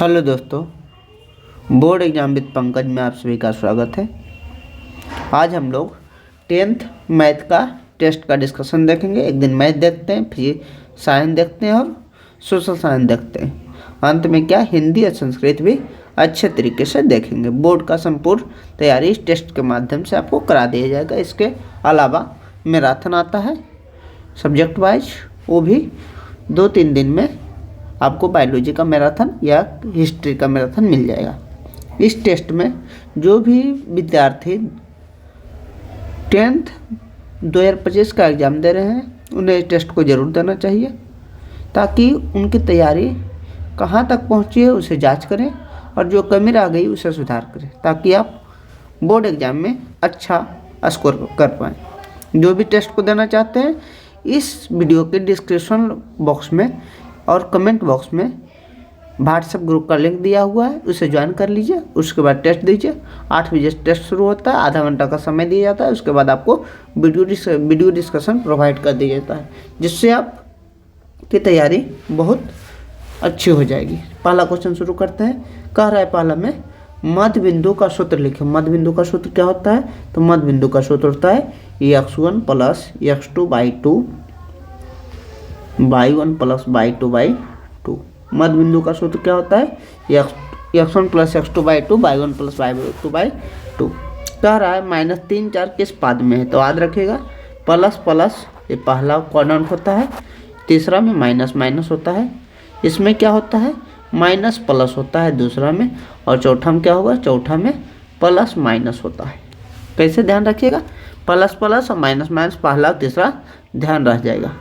Hello दोस्तों, board exam with Pankaj में आप सभी का स्वागत है। आज हम लोग 10th मैथ का टेस्ट का डिस्कशन देखेंगे। एक दिन मैथ देखते हैं, फिर साइंस देखते हैं और सोशल साइंस देखते हैं। अंत में क्या हिंदी और संस्कृत भी अच्छे तरीके से देखेंगे। बोर्ड का संपूर्ण तैयारी इस टेस्ट के माध्यम से आपको करा दिया जाएगा। इसके अलावा मैराथन आता है सब्जेक्ट वाइज, वो भी 2-3 दिन में आपको बायोलॉजी का मैराथन या हिस्ट्री का मैराथन मिल जाएगा। इस टेस्ट में जो भी विद्यार्थी 10th 2025 का एग्ज़ाम दे रहे हैं उन्हें इस टेस्ट को ज़रूर देना चाहिए, ताकि उनकी तैयारी कहाँ तक पहुँची है उसे जांच करें और जो कमी रह गई उसे सुधार करें, ताकि आप बोर्ड एग्ज़ाम में अच्छा स्कोर कर पाएँ। जो भी टेस्ट को देना चाहते हैं इस वीडियो के डिस्क्रिप्शन बॉक्स में और कमेंट बॉक्स में व्हाट्सएप ग्रुप का लिंक दिया हुआ है, उसे ज्वाइन कर लीजिए। उसके बाद टेस्ट दीजिए। 8 बजे टेस्ट शुरू होता है, आधा घंटा का समय दिया जाता है। उसके बाद आपको वीडियो डिस्कशन प्रोवाइड कर दिया जाता है, जिससे आपकी तैयारी बहुत अच्छी हो जाएगी। पहला क्वेश्चन शुरू करते हैं। कह रहा है पहला में मध्य बिंदु का सूत्र लिखें। मध्य बिंदु का सूत्र क्या होता है? तो मध्य बिंदु का सूत्र होता है x1 + x2/2 y1 + y2/2। मध्य बिंदु का सूत्र क्या होता है? x1 + x2/2 y1 + y2/2। कह रहा है -3 4 किस पाद में है? तो याद रखिएगा प्लस प्लस ये पहला क्वाड्रेंट होता है, तीसरा में माइनस माइनस होता है, इसमें क्या होता है माइनस प्लस होता है दूसरा में, और चौथा में क्या होगा? चौथा में प्लस माइनस होता है। कैसे ध्यान रखिएगा? प्लस प्लस और माइनस माइनस पहला तीसरा ध्यान रह जाएगा।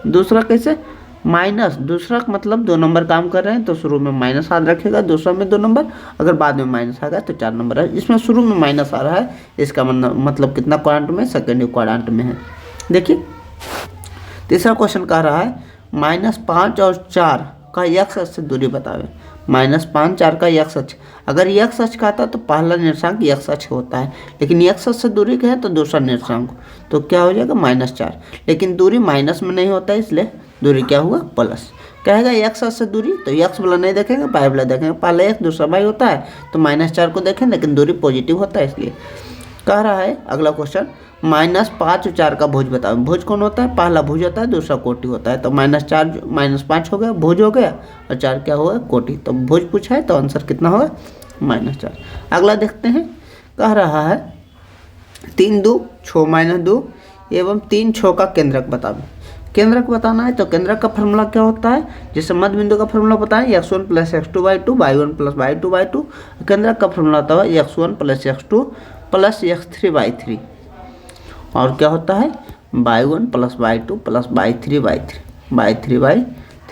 दूसरा कैसे? माइनस, दूसरा का मतलब 2 नंबर काम कर रहे हैं तो शुरू में माइनस याद रखेगा, दूसरा में 2 नंबर, अगर बाद में माइनस आ गया तो 4 नंबर है। इसमें शुरू में माइनस आ रहा है, इसका मतलब कितना क्वाड्रेंट में? सेकेंड क्वाड्रेंट में है। देखिए तीसरा क्वेश्चन कह रहा है -5 और 4 का x अक्ष से दूरी बतावे। -5 4 का x अक्ष, अगर x अक्ष का आता तो पहला निर्देशांक x अक्ष होता है, लेकिन x अक्ष से दूरी का है तो दूसरा निर्देशांक, तो क्या हो जाएगा -4। लेकिन दूरी माइनस में नहीं होता है, इसलिए दूरी क्या हुआ? प्लस। कहेगा x अक्ष से दूरी, तो x वाला नहीं देखेंगे, y वाला देखेंगे। पहला x दूसरा y होता है तो -4 को देखें, लेकिन दूरी पॉजिटिव होता है इसलिए। कह रहा है अगला क्वेश्चन -5 और 4 का भुज बताओ। भुज कौन होता है? पहला भुज होता है, दूसरा कोटि होता है। तो -4 -5 हो गया, भुज हो गया, और 4 क्या होगा? कोटि। तो भुज पूछा है तो आंसर कितना होगा? -4। अगला देखते हैं। कह रहा है 3 2 6 -2 एवं 3 6 का केंद्रक बताओ। केंद्रक बताना है तो केंद्रक का फॉर्मूला क्या होता है? जैसे मध्य बिंदु का फॉर्मूला बताएं x1 + x2/2 y1 + y2/2। केंद्रक का फॉर्मूला होता है x1 + x2 + x3/3, और क्या होता है y1 + y2 + y3/3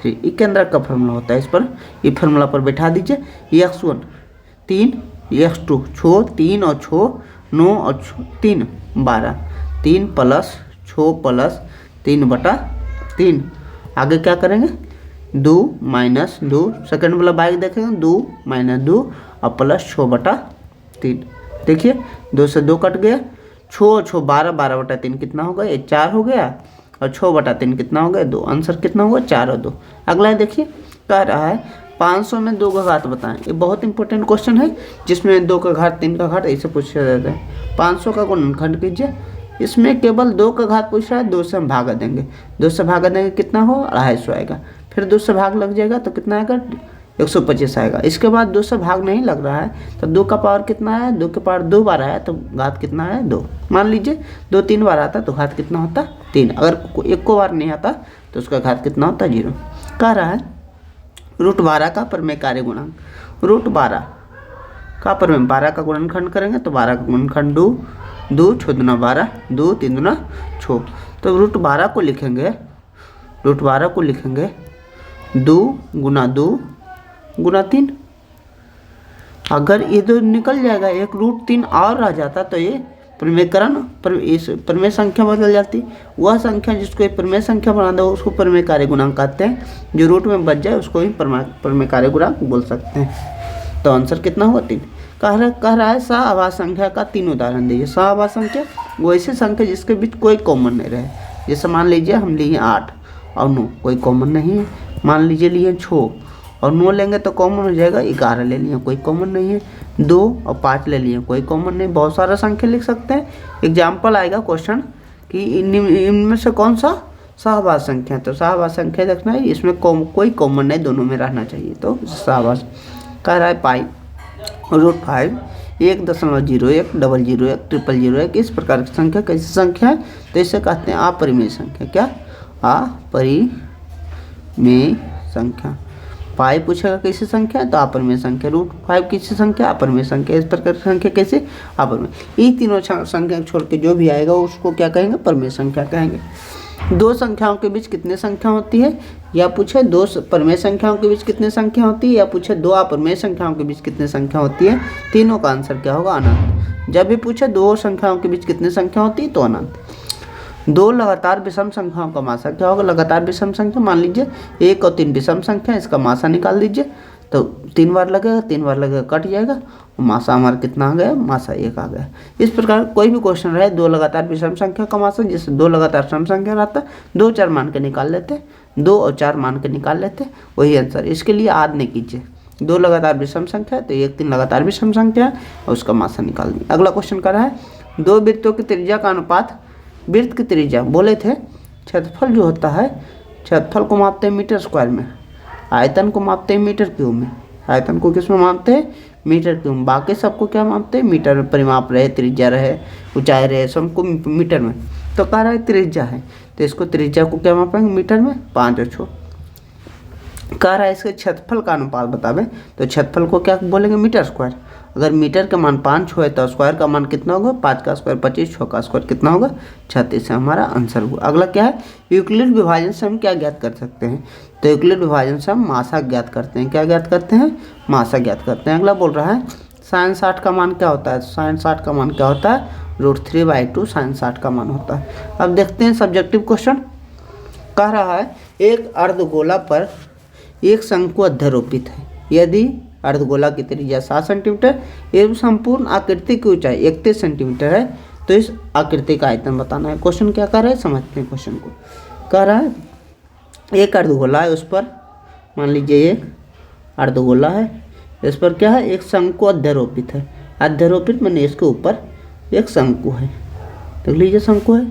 ये केंद्रक का फॉर्मूला होता है। इस पर ये फॉर्मूला पर बैठा दीजिए। x1 3, x2 6, 3 और 6 9 और 3 12, 3 + 6 + 3/3। आगे क्या करेंगे? 2 - 2, सेकंड वाला बाइक देखेंगे 2 - 2 और +6/3। देखिए 2 से 2 कट गया, 6 6 12 12/3 कितना होगा? ये 4 हो गया, और 6/3 कितना हो गया? 2। आंसर कितना होगा? 4 और 2। अगला देखिए कह रहा है 500 में 2 का घात बताएं। ये बहुत इंपॉर्टेंट क्वेश्चन है, जिसमें 2 का घात 3 का घात ऐसे पूछा जाता है। 500 का गुणनखंड कीजिए। इसमें केवल 2 का घात पूछ रहा है, 2 से हम भागा देंगे। 2 से भागा देंगे कितना हो? 250 आएगा। फिर 2 से भाग लग जाएगा तो कितना आएगा? 125 आएगा। इसके बाद 2 से भाग नहीं लग रहा है तो 2 का पावर कितना है? 2 के पावर 2 बार आया तो घात कितना है? 2। मान लीजिए 2 3 बार आता तो घात कितना होता? 3। अगर एक को बार नहीं आता तो उसका घात कितना होता? 0। कह रहा है √12 का परमेय कार्य गुणांक। √12 का परमेय 12 का गुणनखंड करेंगे तो 12 का गुणनखंड 2 2 6 दूना 12, 2 3 दूना 6। तो √12 को लिखेंगे, √12 को लिखेंगे 2 × 2 × 3। अगर ये 2 निकल जाएगा, एक √3 और रह जाता तो ये प्रमेयकरण इस प्रमेय संख्या बदल जाती। वह संख्या जिसको प्रमेय संख्या बना दो उसको प्रमेय कार्य गुणांक कहते हैं। जो रूट में बच जाए उसको ही प्रमेय कार्य गुणांक बोल सकते हैं। तो आंसर कितना होगा? 3। कह रहा है सह संख्या का 3 उदाहरण दीजिए। सह संख्या वो ऐसी संख्या जिसके बीच कोई कॉमन नहीं रहे। जैसे मान लीजिए हम लिए 8 और 9, कोई कॉमन नहीं है। मान लीजिए लिए 6 और 9 लेंगे तो कॉमन हो जाएगा 11 ले लिए, कोई कॉमन नहीं है। 2 और 5 ले लिए, कोई कॉमन नहीं। बहुत सारा संख्या लिख सकते हैं। एग्जाम्पल आएगा क्वेश्चन कि इनमें से कौन सा सहवास संख्या है, तो सहवास संख्या देखना है, इसमें कोई कॉमन नहीं, दोनों में रहना चाहिए, तो सहवास। कह रहा है पाई √5 1.01 001 0001 इस प्रकार की संख्या कैसी संख्या है, तो इसे कहते हैं अपरिमेय संख्या। क्या? अपरिमेय संख्या। पाई पूछेगा कैसी संख्या, तो अपरिमेय संख्या। √5 किसी संख्या, अपरिमेय संख्या। इस प्रकार की संख्या कैसे? अपरिमेय। ये तीनों संख्या छोड़ के जो भी आएगा उसको क्या कहेंगे? परिमेय संख्या कहेंगे। दो संख्याओं के बीच कितने संख्या होती है, या पूछे दो परिमेय संख्याओं के बीच कितने संख्या होती है, या पूछे दो अपरिमेय संख्याओं के बीच कितने संख्या होती है, तीनों का आंसर क्या होगा? अनंत। जब भी पूछे दो संख्याओं के बीच कितने संख्या होती है, तो अनंत। दो लगातार विषम संख्याओं का मासा क्या होगा? लगातार विषम संख्या, मान लीजिए 1 और 3 विषम संख्या, इसका मासा निकाल दीजिए, तो 3 बार लगेगा, कट जाएगा, मासा हमारा कितना आ गया? मासा 1 आ गया। इस प्रकार कोई भी क्वेश्चन रहे, दो लगातार विषम संख्या का मासा, जैसे दो लगातार सम संख्या रहता है, 2 4 मान के निकाल लेते, 2 और 4 मान के निकाल लेते, वही आंसर। इसके लिए आद नहीं कीजिए, दो लगातार विषम संख्या है तो 1 3 लगातार विषम संख्या है और उसका मासा निकाल दिए। अगला क्वेश्चन कर रहा है, दो वृत्तों की त्रिज्या का अनुपात, वृत्त की त्रिज्या बोले थे, क्षेत्रफल जो होता है, क्षेत्रफल को मापते हैं मीटर स्क्वायर में, आयतन को मापते हैं मीटर क्यूब में। आयतन को किस में मापते हैं? मीटर क्यूब में। बाकी सबको क्या मापते हैं? मीटर में। परिमाप रहे, त्रिज्या रहे, ऊंचाई रहे, सबको मीटर में। तो कह रहा है त्रिज्या है, तो इसको त्रिज्या को क्या मापेंगे? मीटर में। 5 और 6 कह रहा है इसके क्षेत्रफल का अनुपात बतावे, तो क्षेत्रफल को क्या बोलेंगे? Metre square. अगर मीटर का मान 5 6 है तो स्क्वायर का मान कितना होगा? 5 का स्क्वायर 25, 6 का स्क्वायर कितना होगा? 36 है हमारा आंसर हुआ। अगला क्या है? यूक्लिड विभाजन से हम क्या ज्ञात कर सकते हैं, तो यूक्लिड विभाजन से हम मासा ज्ञात करते हैं। क्या ज्ञात करते हैं? मासा ज्ञात करते हैं। अगला बोल रहा है sin 60 का मान क्या होता है? sin 60 का मान क्या होता है? √3/2 sin 60 का मान होता है। अब देखते हैं सब्जेक्टिव क्वेश्चन। कह रहा है एक अर्धगोला पर एक शंकु अध्यारोपित है, यदि अर्धगोला की त्रिज्या 7 सेंटीमीटर एवं संपूर्ण आकृति की ऊंचाई 31 सेंटीमीटर है, तो इस आकृति का आयतन बताना है। क्वेश्चन क्या कर रहा है, समझते हैं क्वेश्चन को। कह रहा है एक अर्धगोला है, उस पर मान लीजिए एक अर्धगोला है, इस पर क्या है? एक शंकु अध्यारोपित है। अध्यारोपित मैंने इसके ऊपर एक शंकु है, देख लीजिए शंकु है।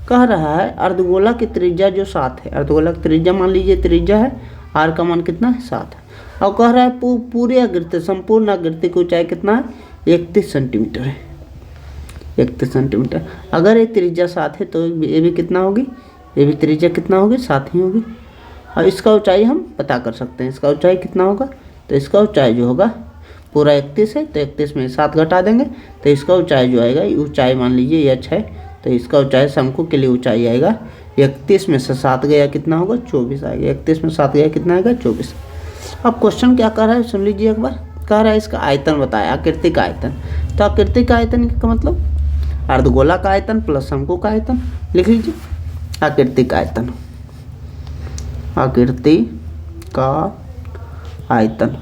कह रहा है अर्धगोला की त्रिज्या जो 7 है, अर्धगोला की त्रिज्या मान लीजिए त्रिज्या है, आर का मान कितना है? 7 है। और कह रहा है पूरी आकृति, संपूर्ण आकृति की ऊंचाई कितना है? 31 सेंटीमीटर है, 31 सेंटीमीटर। अगर ये त्रिज्या 7 है तो ये भी कितना होगी? ये भी त्रिज्या कितना होगी? 7 ही होगी। और इसका ऊंचाई हम पता कर सकते हैं, इसका ऊंचाई कितना होगा? तो इसका ऊंचाई जो होगा पूरा 31 है, तो 31 में 7 घटा देंगे, तो इसका ऊंचाई जो आएगा, ऊंचाई मान लीजिए h है, तो इसका ऊंचाई शंकु के लिए ऊंचाई आएगा 31 में से 7 गया कितना होगा? 24 आएगा। 31 में 7 गया कितना आएगा? 24। अब क्वेश्चन क्या कर रहा है सुन लीजिए एक बार। कह रहा है इसका आयतन बताया, आकृति का आयतन। तो आकृति का आयतन का मतलब अर्धगोला का आयतन प्लस शंकु का आयतन। लिख लीजिए आकृति का आयतन, आकृति का आयतन।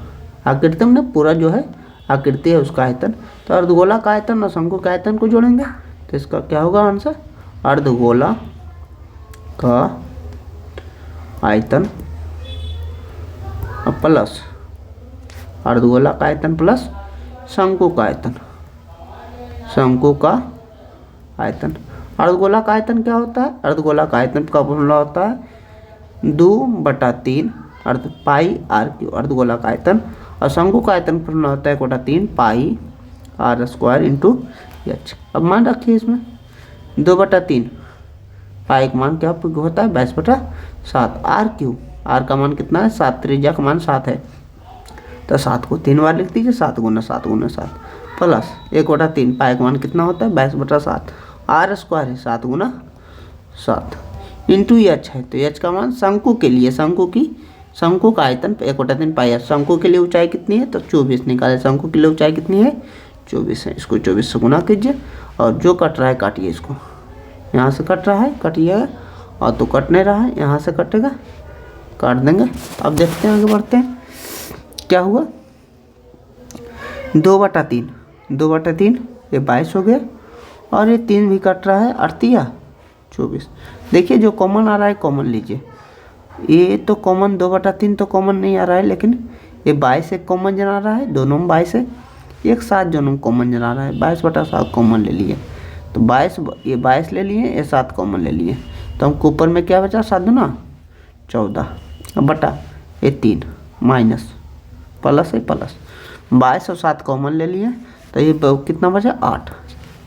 आकृति में पूरा जो है आकृति है उसका आयतन। तो अर्धगोला का आयतन और शंकु का आयतन को जोड़ेंगे तो इसका क्या होगा आंसर? अर्धगोला का आयतन प्लस अर्धगोला का आयतन प्लस शंकु का आयतन, शंकु का आयतन। अर्धगोला का आयतन क्या होता है? अर्धगोला का आयतन का फॉर्मूला होता है 2/3 पाई आर क्यू, अर्धगोला का आयतन। और शंकु का आयतन फॉर्मूला होता है 1/3 पाई आर स्क्वायर इंटू एच। अब मान रखिए इसमें 2/3 पाई का मान क्या होता है? 22/7। आर क्यू, आर का मान कितना है? 7, त्रिज्या का मान 7 है, तो 7 को 3 बार लिख दीजिए, 7 × 7 × 7 प्लस 1/3 पाई का मान कितना होता है? 22/7। आर स्क्वायर है 7 × 7 इंटू एच है, तो एच का मान शंकु के लिए, शंकु का आयतन 1/3 पाई आर। शंकु के लिए ऊंचाई कितनी है? तो 24 निकाले। शंकु के लिए ऊंचाई कितनी है? 24 है। इसको 24 से गुना कीजिए और जो कट रहा है काटिए, इसको यहाँ से कट रहा है काटिएगा, और तो कट नहीं रहा है यहाँ से कटेगा, काट देंगे। अब देखते हैं, आगे बढ़ते हैं क्या हुआ। 2/3 ये 22 हो गया, और ये 3 भी कट रहा है, 38 24। देखिए जो कॉमन आ रहा है कॉमन लीजिए, ये तो कॉमन 2/3 तो कॉमन नहीं आ रहा है, लेकिन ये 22 एक कॉमन जना रहा है, दोनों में 22 है, एक 7 दोनों कॉमन जना रहा है, 22/7 कॉमन ले लिए, तो 22 ये 22 ले लिए, ये 7 कॉमन ले लिए, तो हमको ऊपर में क्या बचा 7 दूना 14, अब बटा ये 3 माइनस प्लस है प्लस, 22 और 7 कॉमन ले लिए, तो ये कितना बचा 8।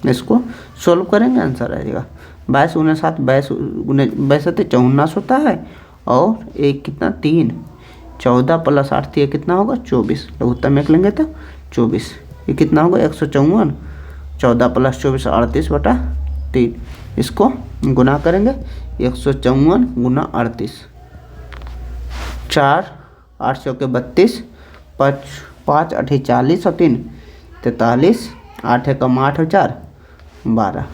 इसको सोल्व करेंगे आंसर आएगा 22 गुना 7, 22 से 54 होता है, और एक कितना 3, 14 + 8 तो ये कितना होगा 24, लघुत्तम में लेंगे तो 24, ये कितना होगा 154, 14 + 24 38/3, इसको गुना करेंगे 154 गुना 38, 4 8 चौके 32, 5 8 40 और 3 43, 8 कम 8 और 4 12,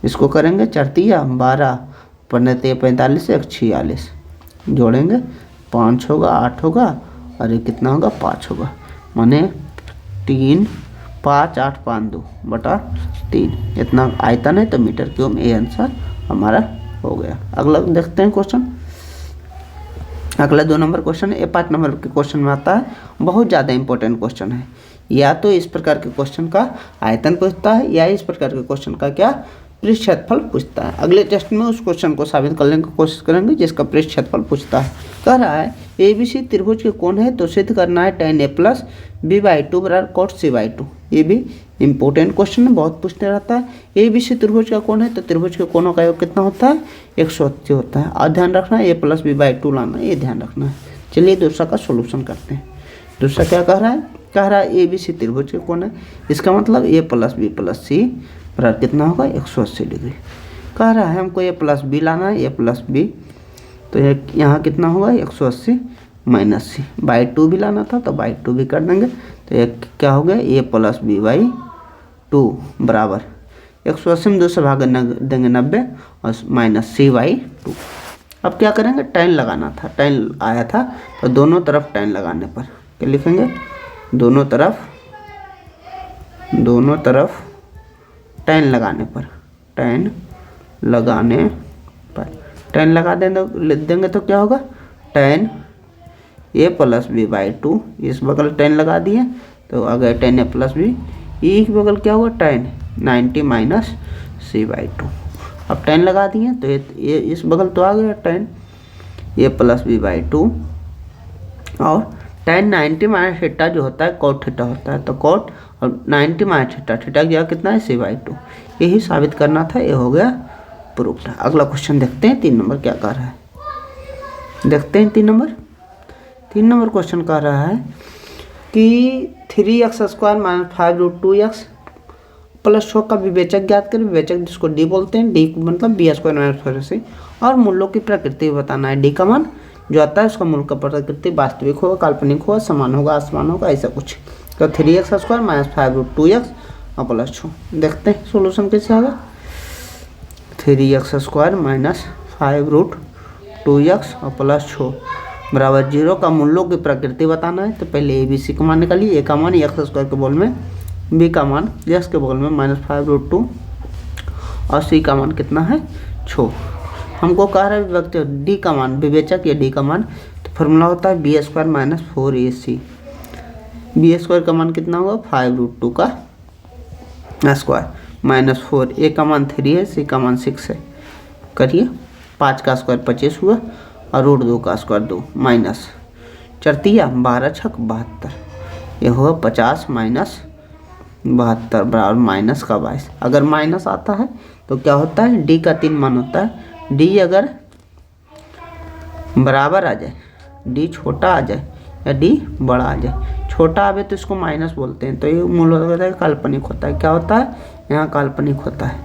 इसको करेंगे 4 तिया 12, 15 45 1 46, जोड़ेंगे 5 होगा 8 होगा और ये कितना होगा 5 होगा, माने 3 5 8 5 2 बटा 3, इतना आयतन है तो मीटर क्यूब, ये आंसर हमारा हो गया। अगला देखते हैं क्वेश्चन। अगला 2 नंबर क्वेश्चन है, ये 5 नंबर के क्वेश्चन में आता है, बहुत ज़्यादा इंपॉर्टेंट क्वेश्चन है। या तो इस प्रकार के क्वेश्चन का आयतन पूछता है, या इस प्रकार के क्वेश्चन का क्या पृष्ठ क्षेत्रफल पूछता है। अगले टेस्ट में उस क्वेश्चन को साबित करने की कोशिश करेंगे जिसका पृष्ठ क्षेत्रफल पूछता है। कह रहा है ABC त्रिभुज के कोण है तो सिद्ध करना है tan A + B/2 = cot C/2। ये भी इंपॉर्टेंट क्वेश्चन है, बहुत पूछते रहता है। ABC त्रिभुज का कोण है तो त्रिभुज के कोणों का योग कितना होता है 180 होता है, और ध्यान रखना है A + B/2 लाना है, ये ध्यान रखना है। चलिए दूसरा का सोल्यूशन करते हैं। दूसरा क्या कह रहा है, कह रहा है ABC त्रिभुज के कोण है, इसका मतलब A + B + C बराबर कितना होगा 180 डिग्री। कह रहा है हमको A + B लाना है, A + B, तो यहाँ कितना होगा 180 - C/2 भी लाना था तो/2 भी कर देंगे, तो ये क्या हो गया A + B/2 बराबर 180 में 2 से भाग देंगे 90 और -C/2। अब क्या करेंगे, tan लगाना था, tan आया था तो दोनों तरफ tan लगाने पर क्या लिखेंगे, दोनों तरफ tan लगाने पर, tan लगा देंगे तो क्या होगा tan A + B/2, इस बगल tan लगा दिए तो आ गया tan A + B, ई के बगल क्या होगा tan 90 - C/2। अब tan लगा दिए तो ये इस बगल तो आ गया tan A + B/2, और tan 90 - थीटा जो होता है cot थीटा होता है, तो cot और 90 - थीटा गया कितना है C/2, यही साबित करना था, ये हो गया प्रूफ्ड। अगला क्वेश्चन देखते हैं 3 नंबर क्या कह रहा है, देखते हैं 3 नंबर क्वेश्चन कह रहा है कि 3x² - 5√2x + 6 का विवेचक ज्ञात करें। विवेचक जिसको D बोलते हैं, D मतलब B² - 4AC, और मूल्यों की प्रकृति बताना है। D का मान जो आता है उसका मूल का प्रकृति वास्तविक होगा, काल्पनिक होगा, समान होगा, असमान होगा, ऐसा कुछ। तो 3x² - 5√2x और +6, देखते हैं सोल्यूशन कैसे आएगा। 3x² - 5√2x और +6 बराबर 0 का मूल्यों की प्रकृति बताना है। तो पहले ABC का मान निकालिए, A का मान x² के बगल में, B का मान x के बगल में -5√2 और C का मान कितना है 6। हमको कह रहा है व्यक्ति D का मान, विवेचक या D का मान, तो फॉर्मूला होता है B² - 4AC। B² का मान कितना होगा 5√2 का स्क्वायर -4, A का मान 3 है, C का मान 6 है, करिए 5 का स्क्वायर 25 हुआ और √2 का स्क्वायर 2 माइनस 4 तिया 12 छक 72, ये हुआ 50 - 72 बराबर माइनस का 22। अगर माइनस आता है तो क्या होता है, D का 3 मान होता है। D अगर बराबर आ जाए, D छोटा आ जाए या D बड़ा आ जाए, छोटा आवे तो इसको माइनस बोलते हैं, तो ये मूल होता है काल्पनिक होता है। क्या होता है यहाँ काल्पनिक होता है,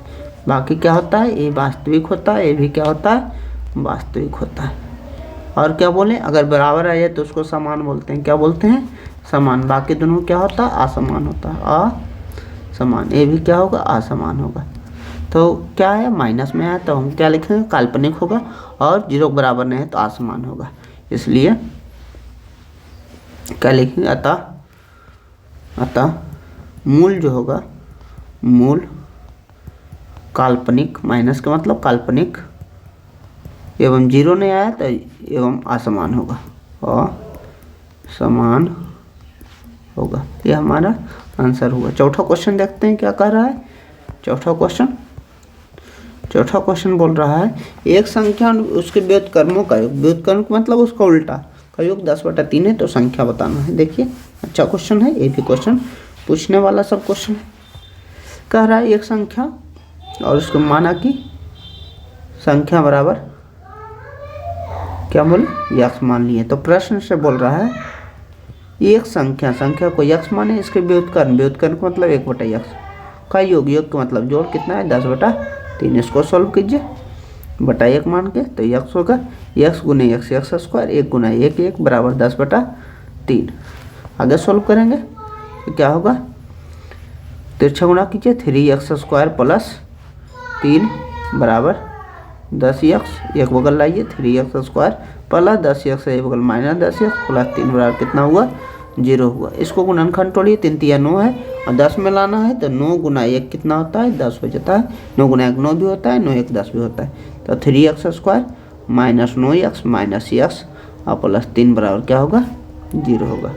बाकी क्या होता है ये वास्तविक होता है, ये भी क्या होता है वास्तविक होता है। और क्या बोले, अगर बराबर आ जाए तो उसको समान बोलते हैं, क्या बोलते हैं समान, बाकी दोनों क्या होता है असमान होता है, असमान, ये भी क्या होगा असमान होगा। तो क्या है माइनस में है तो हम क्या लिखेंगे काल्पनिक होगा, और 0 बराबर नहीं है तो असमान होगा, इसलिए क्या लिखेंगे अतः मूल जो होगा, मूल काल्पनिक, माइनस का मतलब काल्पनिक एवं जीरो नहीं आया तो एवं असमान होगा, असमान होगा। ये हमारा आंसर होगा। चौथा क्वेश्चन देखते हैं क्या कह रहा है। चौथा क्वेश्चन बोल रहा है एक संख्या उसके व्युत्क्रमों का योग, व्युत्क्रम मतलब उसका उल्टा का योग 10/3 है, तो संख्या बताना है। देखिए अच्छा क्वेश्चन है, ये भी क्वेश्चन पूछने वाला सब क्वेश्चन है। कह रहा है एक संख्या और उसको माना कि संख्या बराबर क्या बोले यक्स मान लिए, तो प्रश्न से बोल रहा है एक संख्या को यक्स माने, इसके व्युत्क्रम मतलब 1/x का योग का मतलब जोड़ कितना है 10/3। इसको सॉल्व कीजिए बटा 1 मान के, तो यक्स होगा x गुने x x स्क्वायर 1 गुना 1 बराबर 10/3। आगे सॉल्व करेंगे तो क्या होगा, तिरछा गुणा कीजिए 3x स्क्वायर प्लस 3 बराबर 10x, एक बगल लाइए 3x स्क्वायर प्लस 10x, एक बगल माइनस 10x प्लस 3 बराबर कितना हुआ 0 हुआ। इसको गुणनखंड तोड़िए, 3 3 9 है और 10 में लाना है तो 9 गुना 1 कितना होता है 10 हो जाता है। 9 गुना 1 9 भी होता है, 9 1 10 भी होता है। तो 3x square minus 9x minus x और प्लस 3 बराबर क्या होगा 0 होगा।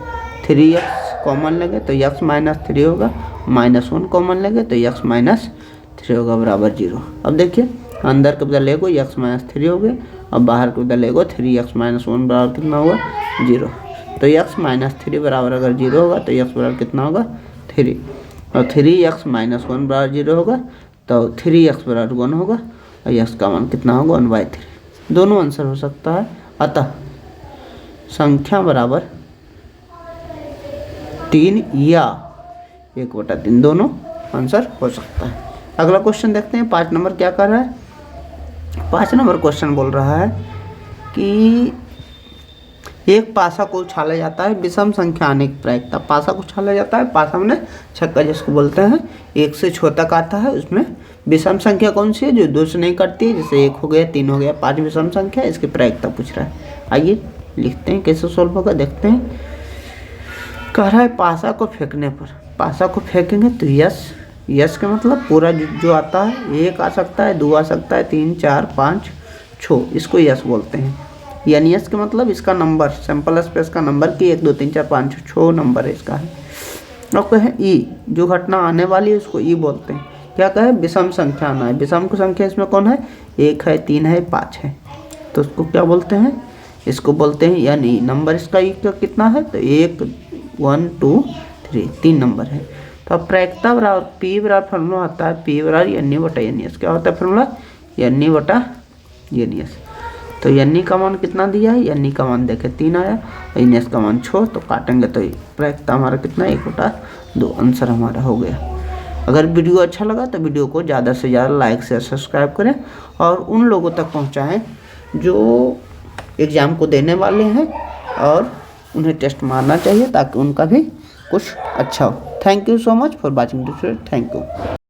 3x कॉमन लेंगे तो x माइनस 3 होगा, -1 कॉमन लेंगे तो x माइनस 3 होगा बराबर 0। अब देखिए अंदर के बदले को x माइनस 3 हो गया और बाहर के बदले को 3x माइनस 1 बराबर कितना होगा 0। तो x माइनस 3 बराबर अगर 0 होगा तो x बराबर कितना होगा 3, और 3x माइनस 1 बराबर 0 होगा तो 3x बराबर 1 होगा और x का मान कितना होगा 1/3। दोनों आंसर हो सकता है, अतः संख्या बराबर 3 या 1/3 दोनों आंसर हो सकता है। अगला क्वेश्चन देखते हैं 5 नंबर क्या कर रहा है। 5 नंबर क्वेश्चन बोल रहा है कि एक पासा को उछाला जाता है, विषम संख्या आने की प्रायिकता। पासा को उछाला जाता है, पासा मैंने छक्का जिसको बोलते हैं, 1 से 6 तक आता है। उसमें विषम संख्या कौन सी है जो 2 से नहीं कटती है, जैसे 1 हो गया 3 हो गया 5 विषम संख्या, इसकी प्रायिकता पूछ रहा है। आइए लिखते हैं कैसे सोल्व होगा, देखते हैं। कह रहा है पासा को फेंकने पर, पासा को फेंकेंगे तो यस का मतलब पूरा जो आता है, 1 आ सकता है 2 आ सकता है 3 4 5 6, इसको यस बोलते हैं। यानी यस का मतलब इसका नंबर, सैंपल स्पेस का नंबर कि 1 2 3 4 5 6 नंबर है इसका है। और कहें ई, जो घटना आने वाली है उसको ई बोलते हैं। क्या कहे विषम संख्या आना है, विषम की संख्या इसमें कौन है 1 है 3 है 5 है, तो उसको क्या बोलते हैं, इसको बोलते हैं यानी नंबर इसका ई का कितना है तो 1 1 2 3 3 नंबर है। तो अब प्रायिकता बराबर पी बराबर फॉर्मूला आता है पी बराबर एन बटा एन एस। क्या होता है फॉर्मूला एन बटा एन एस। तो एन का मान कितना दिया है, एन का मान देखे 3 आया, एन एस का मान 6, तो काटेंगे तो प्रायिकता हमारा कितना 1/2 आंसर हमारा हो गया। अगर वीडियो अच्छा लगा तो वीडियो को ज़्यादा से ज़्यादा लाइक से सब्सक्राइब करें और उन लोगों तक पहुँचाएँ जो एग्ज़ाम को देने वाले हैं और उन्हें टेस्ट मारना चाहिए ताकि उनका भी कुछ अच्छा हो। Thank you so much for watching this video. Thank you.